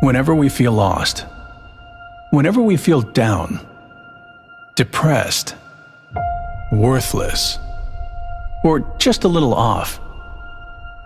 Whenever we feel lost, whenever we feel down, depressed, worthless, or just a little off,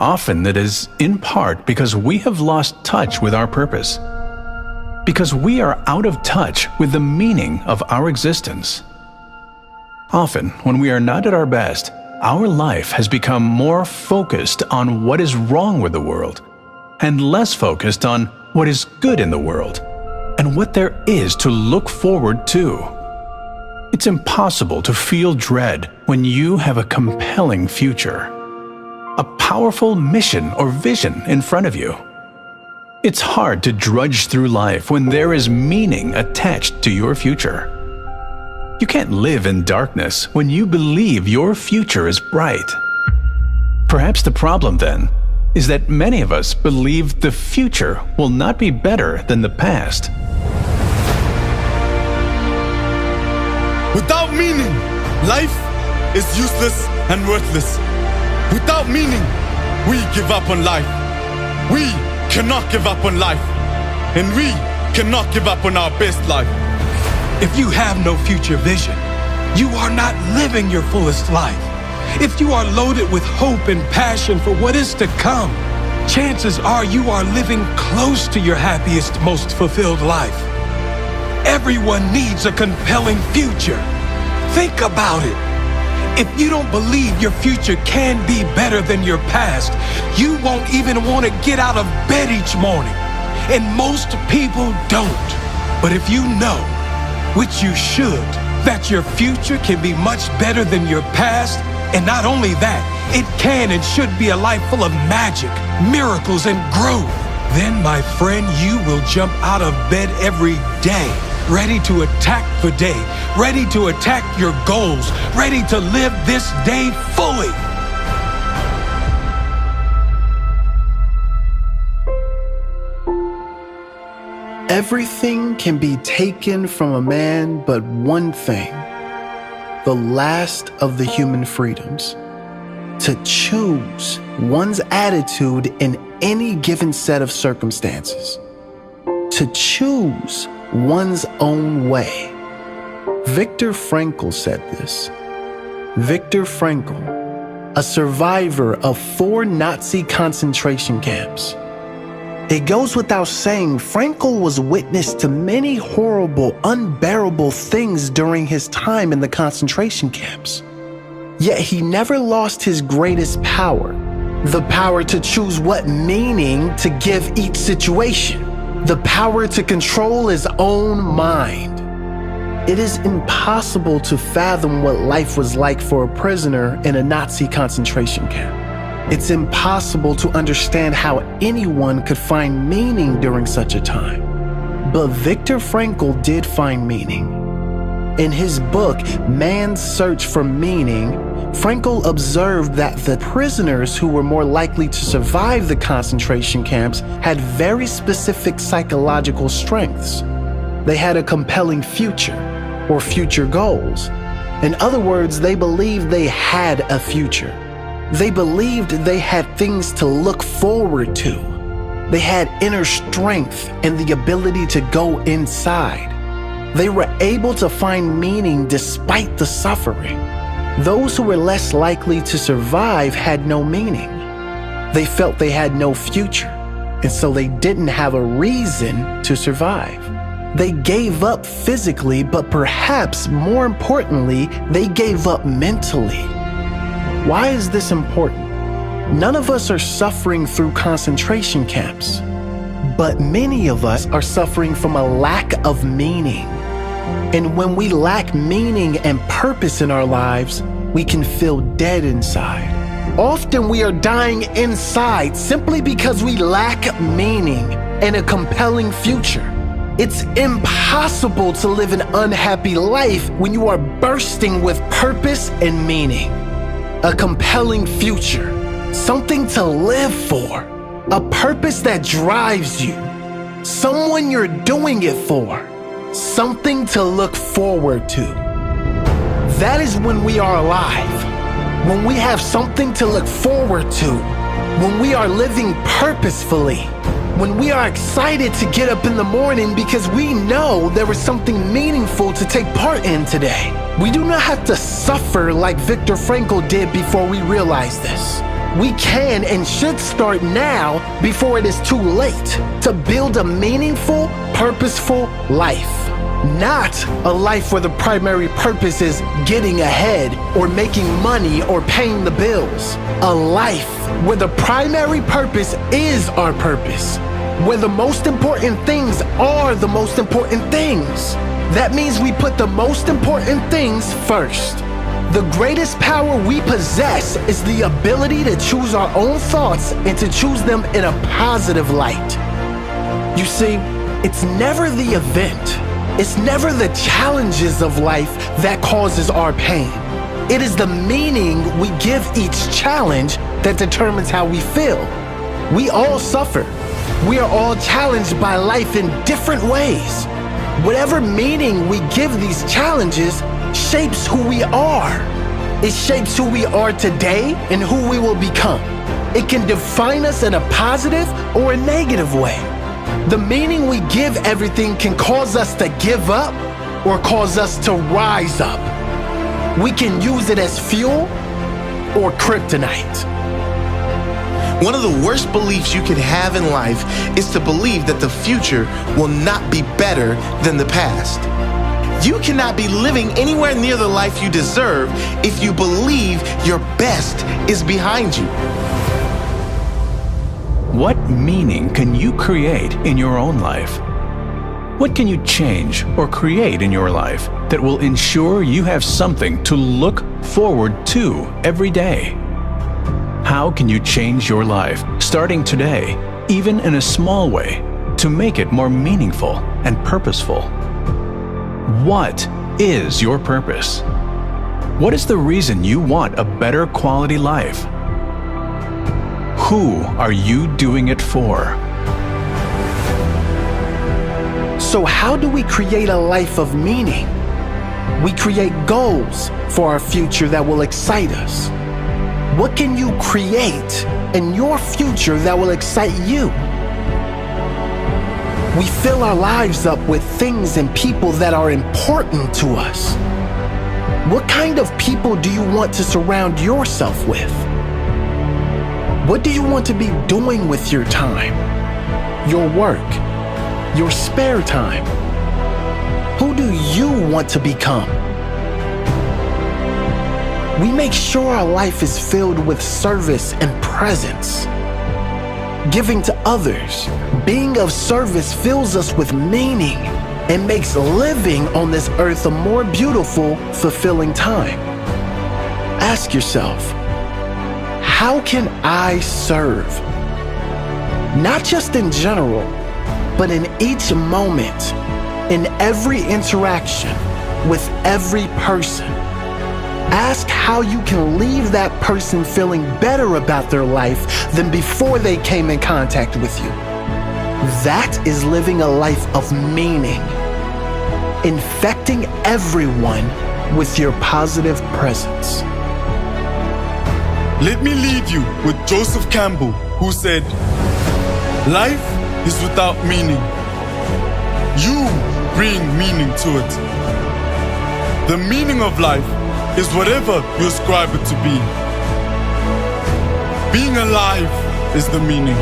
often it is in part because we have lost touch with our purpose, because we are out of touch with the meaning of our existence. Often, when we are not at our best, our life has become more focused on what is wrong with the world, and less focused on what is good in the world, and what there is to look forward to. It's impossible to feel dread when you have a compelling future, a powerful mission or vision in front of you. It's hard to drudge through life when there is meaning attached to your future. You can't live in darkness when you believe your future is bright. Perhaps the problem, then, is that many of us believe the future will not be better than the past. Without meaning, life is useless and worthless. Without meaning, we give up on life. We cannot give up on life. And we cannot give up on our best life. If you have no future vision, you are not living your fullest life. If you are loaded with hope and passion for what is to come, chances are you are living close to your happiest, most fulfilled life. Everyone needs a compelling future. Think about it. If you don't believe your future can be better than your past, you won't even want to get out of bed each morning. And most people don't. But if you know, which you should, that your future can be much better than your past, and not only that, it can and should be a life full of magic, miracles, and growth, then, my friend, you will jump out of bed every day, ready to attack the day, ready to attack your goals, ready to live this day fully. Everything can be taken from a man but one thing, the last of the human freedoms: to choose one's attitude in any given set of circumstances, to choose one's own way. Viktor Frankl said this. Viktor Frankl, a survivor of 4 Nazi concentration camps. It goes without saying, Frankl was witness to many horrible, unbearable things during his time in the concentration camps. Yet he never lost his greatest power, the power to choose what meaning to give each situation, the power to control his own mind. It is impossible to fathom what life was like for a prisoner in a Nazi concentration camp. It's impossible to understand how anyone could find meaning during such a time. But Viktor Frankl did find meaning. In his book, Man's Search for Meaning, Frankl observed that the prisoners who were more likely to survive the concentration camps had very specific psychological strengths. They had a compelling future, or future goals. In other words, they believed they had a future. They believed they had things to look forward to. They had inner strength and the ability to go inside. They were able to find meaning despite the suffering. Those who were less likely to survive had no meaning. They felt they had no future, and so they didn't have a reason to survive. They gave up physically, but perhaps more importantly, they gave up mentally. Why is this important? None of us are suffering through concentration camps, but many of us are suffering from a lack of meaning. And when we lack meaning and purpose in our lives, we can feel dead inside. Often we are dying inside simply because we lack meaning and a compelling future. It's impossible to live an unhappy life when you are bursting with purpose and meaning. A compelling future, something to live for, a purpose that drives you, someone you're doing it for, something to look forward to. That is when we are alive, when we have something to look forward to, when we are living purposefully. When we are excited to get up in the morning because we know there is something meaningful to take part in today. We do not have to suffer like Viktor Frankl did before we realize this. We can and should start now before it is too late to build a meaningful, purposeful life. Not a life where the primary purpose is getting ahead or making money or paying the bills. A life where the primary purpose is our purpose. Where the most important things are the most important things. That means we put the most important things first. The greatest power we possess is the ability to choose our own thoughts and to choose them in a positive light. You see, it's never the event. It's never the challenges of life that causes our pain. It is the meaning we give each challenge that determines how we feel. We all suffer. We are all challenged by life in different ways. Whatever meaning we give these challenges shapes who we are. It shapes who we are today and who we will become. It can define us in a positive or a negative way. The meaning we give everything can cause us to give up or cause us to rise up. We can use it as fuel or kryptonite. One of the worst beliefs you can have in life is to believe that the future will not be better than the past. You cannot be living anywhere near the life you deserve if you believe your best is behind you. What meaning can you create in your own life? What can you change or create in your life that will ensure you have something to look forward to every day? How can you change your life starting today, even in a small way, to make it more meaningful and purposeful? What is your purpose? What is the reason you want a better quality life? Who are you doing it for? So how do we create a life of meaning? We create goals for our future that will excite us. What can you create in your future that will excite you? We fill our lives up with things and people that are important to us. What kind of people do you want to surround yourself with? What do you want to be doing with your time, your work, your spare time? Who do you want to become? We make sure our life is filled with service and presence. Giving to others, being of service fills us with meaning and makes living on this earth a more beautiful, fulfilling time. Ask yourself, how can I serve? Not just in general, but in each moment, in every interaction, with every person. Ask how you can leave that person feeling better about their life than before they came in contact with you. That is living a life of meaning, infecting everyone with your positive presence. Let me leave you with Joseph Campbell, who said, "Life is without meaning. You bring meaning to it. The meaning of life is whatever you ascribe it to be. Being alive is the meaning."